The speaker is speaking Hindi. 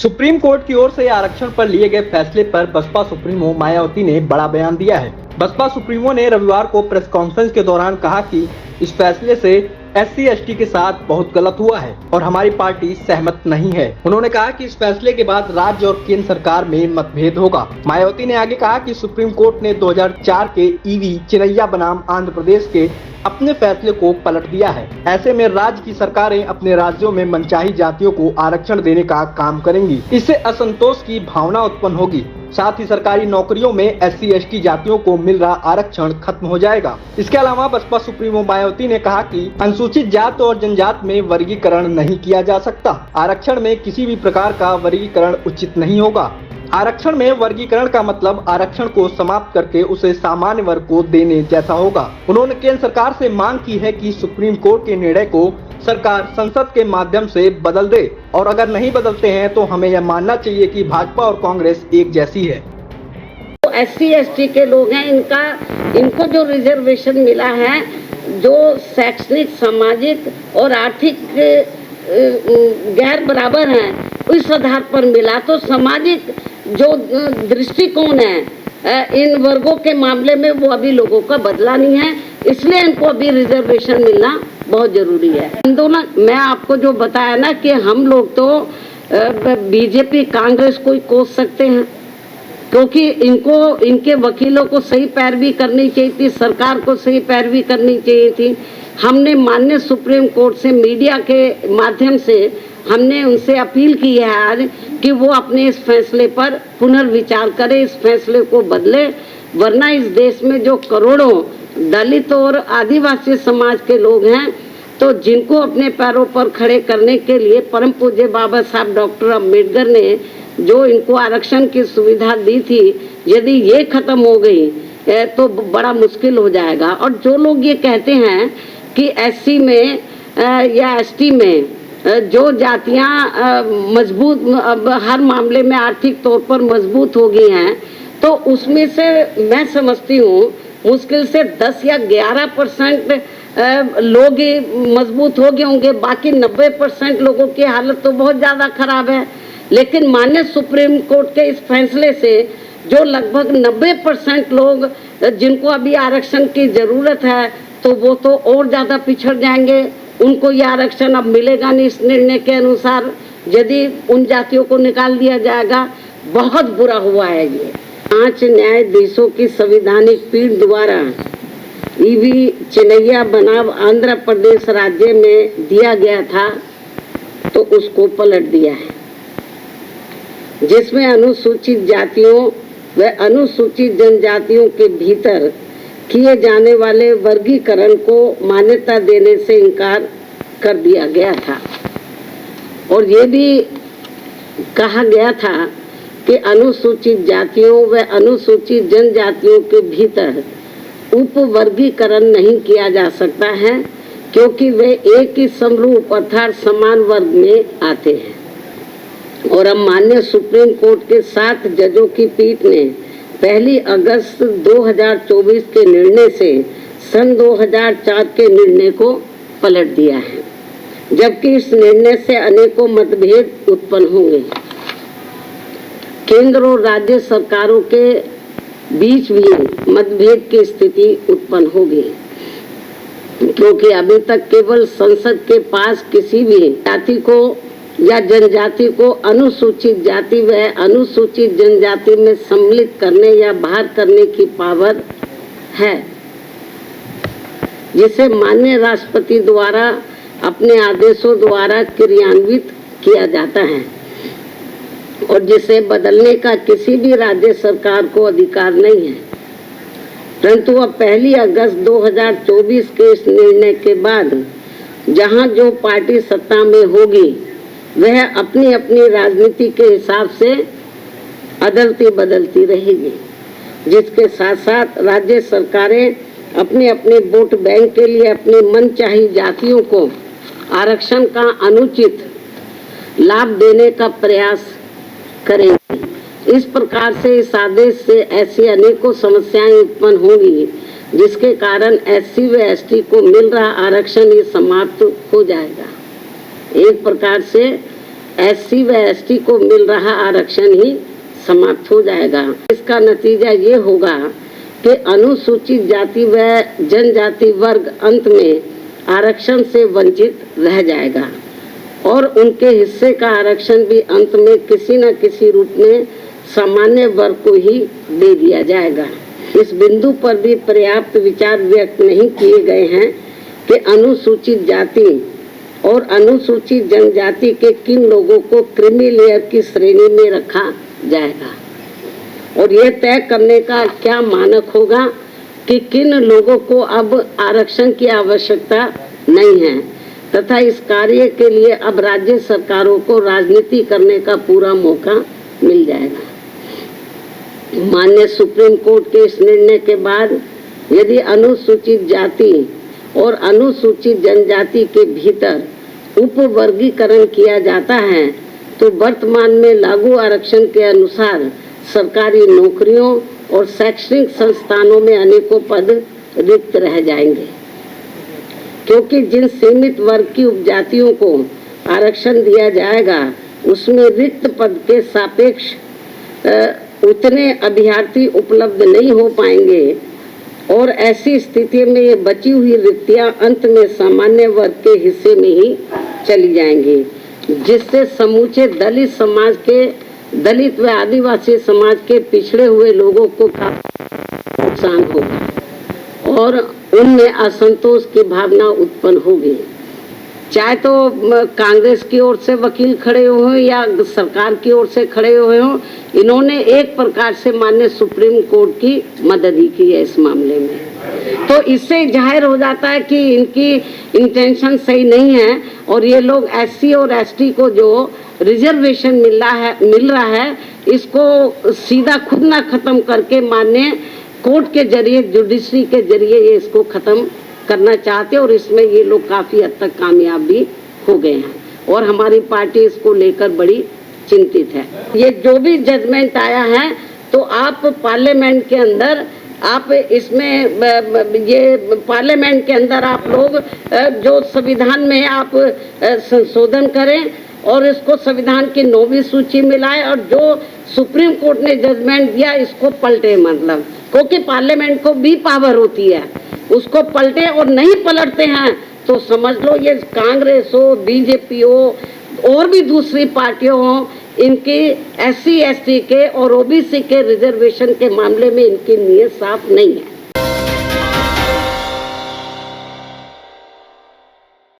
सुप्रीम कोर्ट की ओर से आरक्षण पर लिए गए फैसले पर बसपा सुप्रीमो मायावती ने बड़ा बयान दिया है। बसपा सुप्रीमो ने रविवार को प्रेस कॉन्फ्रेंस के दौरान कहा कि इस फैसले से SC/ST के साथ बहुत गलत हुआ है और हमारी पार्टी सहमत नहीं है। उन्होंने कहा कि इस फैसले के बाद राज्य और केंद्र सरकार में मतभेद होगा। मायावती ने आगे कहा कि सुप्रीम कोर्ट ने 2004 के EV चिनैया बनाम आंध्र प्रदेश के अपने फैसले को पलट दिया है। ऐसे में राज्य की सरकारें अपने राज्यों में मनचाही जातियों को आरक्षण देने का काम करेंगी। इससे असंतोष की भावना उत्पन्न होगी। साथ ही सरकारी नौकरियों में SC/ST जातियों को मिल रहा आरक्षण खत्म हो जाएगा। इसके अलावा बसपा सुप्रीमो मायावती ने कहा कि अनुसूचित जात और जनजात में वर्गीकरण नहीं किया जा सकता। आरक्षण में किसी भी प्रकार का वर्गीकरण उचित नहीं होगा। आरक्षण में वर्गीकरण का मतलब आरक्षण को समाप्त करके उसे सामान्य वर्ग को देने जैसा होगा। उन्होंने केंद्र सरकार से मांग की है कि सुप्रीम कोर्ट के निर्णय को सरकार संसद के माध्यम से बदल दे और अगर नहीं बदलते हैं तो हमें यह मानना चाहिए कि भाजपा और कांग्रेस एक जैसी है। तो SC/ST के लोग हैं, इनको जो रिजर्वेशन मिला है, जो शैक्षणिक, सामाजिक और आर्थिक गैर बराबर हैं, उस आधार पर मिला। तो सामाजिक जो दृष्टिकोण है इन वर्गों के मामले में वो अभी लोगों का बदला नहीं है, इसलिए इनको अभी रिजर्वेशन मिलना बहुत जरूरी है। आंदोलन मैं आपको जो बताया ना कि हम लोग तो BJP कांग्रेस को ही कोस सकते हैं, क्योंकि इनके वकीलों को सही पैरवी करनी चाहिए थी, सरकार को सही पैरवी करनी चाहिए थी। हमने माननीय सुप्रीम कोर्ट से मीडिया के माध्यम से हमने उनसे अपील की है आज कि वो अपने इस फैसले पर पुनर्विचार करें, इस फैसले को बदले, वरना इस देश में जो करोड़ों दलित और आदिवासी समाज के लोग हैं, तो जिनको अपने पैरों पर खड़े करने के लिए परम पूज्य बाबा साहब डॉक्टर अम्बेडकर ने जो इनको आरक्षण की सुविधा दी थी, यदि ये खत्म हो गई तो बड़ा मुश्किल हो जाएगा। और जो लोग ये कहते हैं कि SC में या ST में जो जातियां मजबूत हर मामले में आर्थिक तौर पर मजबूत हो गई हैं, तो उसमें से मैं समझती हूँ मुश्किल से 10 या 11% लोग ही मजबूत हो गए होंगे, बाकी 90% लोगों की हालत तो बहुत ज़्यादा खराब है। लेकिन माननीय सुप्रीम कोर्ट के इस फैसले से जो लगभग 90% लोग जिनको अभी आरक्षण की ज़रूरत है, तो वो तो और ज़्यादा पिछड़ जाएंगे। उनको ये आरक्षण अब मिलेगा नहीं इस निर्णय के अनुसार, यदि उन जातियों को निकाल दिया जाएगा। बहुत बुरा हुआ है ये। 5 न्यायाधीशों की संवैधानिक पीठ द्वारा EV चिनैया बनाम आंध्र प्रदेश राज्य में दिया गया था, तो उसको पलट दिया है, जिसमें अनुसूचित जातियों व अनुसूचित जनजातियों के भीतर किए जाने वाले वर्गीकरण को मान्यता देने से इनकार कर दिया गया था। और ये भी कहा गया था कि अनुसूचित जातियों व अनुसूचित जनजातियों के भीतर उप वर्गीकरण नहीं किया जा सकता है, क्योंकि वे एक ही समरूप अर्थात समान वर्ग में आते हैं। और अब माननीय सुप्रीम कोर्ट के 7 जजों की पीठ ने 1 अगस्त 2024 के निर्णय से सन 2004 के निर्णय को पलट दिया है, जबकि इस निर्णय से अनेकों मतभेद उत्पन्न होंगे। केंद्र और राज्य सरकारों के बीच भी मतभेद की स्थिति उत्पन्न होगी, क्योंकि अभी तक केवल संसद के पास किसी भी जाति को या जनजाति को अनुसूचित जाति व अनुसूचित जनजाति में सम्मिलित करने या बाहर करने की पावर है, जिसे माननीय राष्ट्रपति द्वारा अपने आदेशों द्वारा क्रियान्वित किया जाता है और जिसे बदलने का किसी भी राज्य सरकार को अधिकार नहीं है। परंतु अब 1 अगस्त 2024 के इस निर्णय के बाद जहां जो पार्टी सत्ता में होगी, वह अपनी अपनी राजनीति के हिसाब से अदलती बदलती रहेगी, जिसके साथ साथ राज्य सरकारें अपने अपने वोट बैंक के लिए अपनी मनचाही जातियों को आरक्षण का अनुचित लाभ देने का प्रयास करेंगे। इस प्रकार से इस आदेश से ऐसी अनेकों समस्याएं उत्पन्न होंगी, जिसके कारण SC व ST को मिल रहा आरक्षण ये समाप्त हो जाएगा। एक प्रकार से SC व ST को मिल रहा आरक्षण ही समाप्त हो जाएगा। इसका नतीजा ये होगा कि अनुसूचित जाति व जनजाति वर्ग अंत में आरक्षण से वंचित रह जाएगा और उनके हिस्से का आरक्षण भी अंत में किसी न किसी रूप में सामान्य वर्ग को ही दे दिया जाएगा। इस बिंदु पर भी पर्याप्त विचार व्यक्त नहीं किए गए हैं कि अनुसूचित जाति और अनुसूचित जनजाति के किन लोगों को क्रीमी लेयर की श्रेणी में रखा जाएगा और यह तय करने का क्या मानक होगा कि किन लोगों को अब आरक्षण की आवश्यकता नहीं है तथा इस कार्य के लिए अब राज्य सरकारों को राजनीति करने का पूरा मौका मिल जाएगा। माननीय सुप्रीम कोर्ट के इस निर्णय के बाद यदि अनुसूचित जाति और अनुसूचित जनजाति के भीतर उपवर्गीकरण किया जाता है तो वर्तमान में लागू आरक्षण के अनुसार सरकारी नौकरियों और शैक्षणिक संस्थानों में अनेकों पद रिक्त रह जाएंगे, क्योंकि जिन सीमित वर्ग की उपजातियों को आरक्षण दिया जाएगा उसमें रिक्त पद के सापेक्ष उतने अभ्यर्थी उपलब्ध नहीं हो पाएंगे और ऐसी स्थिति में ये बची हुई रिक्तियां अंत में सामान्य वर्ग के हिस्से में ही चली जाएंगी, जिससे समूचे दलित समाज के दलित व आदिवासी समाज के पिछड़े हुए लोगों को काफी नुकसान होगा और उनमें असंतोष की भावना उत्पन्न होगी। चाहे तो कांग्रेस की ओर से वकील खड़े हुए या सरकार की ओर से खड़े हुए हों, इन्होंने एक प्रकार से माननीय सुप्रीम कोर्ट की मदद ही की है इस मामले में। तो इससे जाहिर हो जाता है कि इनकी इंटेंशन सही नहीं है और ये लोग SC और ST को जो रिजर्वेशन मिल रहा है इसको सीधा खुद ना खत्म करके माननीय कोर्ट के जरिए, जुडिशरी के जरिए ये इसको खत्म करना चाहते और इसमें ये लोग काफी हद तक कामयाब भी हो गए हैं और हमारी पार्टी इसको लेकर बड़ी चिंतित है। ये जो भी जजमेंट आया है तो आप पार्लियामेंट के अंदर आप इसमें ये पार्लियामेंट के अंदर आप लोग जो संविधान में आप संशोधन करें और इसको संविधान की 9वीं सूची में लाए और जो सुप्रीम कोर्ट ने जजमेंट दिया इसको पलटे, मतलब क्योंकि पार्लियामेंट को भी पावर होती है, उसको पलटे और नहीं पलटते हैं तो समझ लो ये कांग्रेस हो, BJP हो और भी दूसरी पार्टियों हो, इनकी SC ST के और OBC के रिजर्वेशन के मामले में इनकी नीयत साफ नहीं है।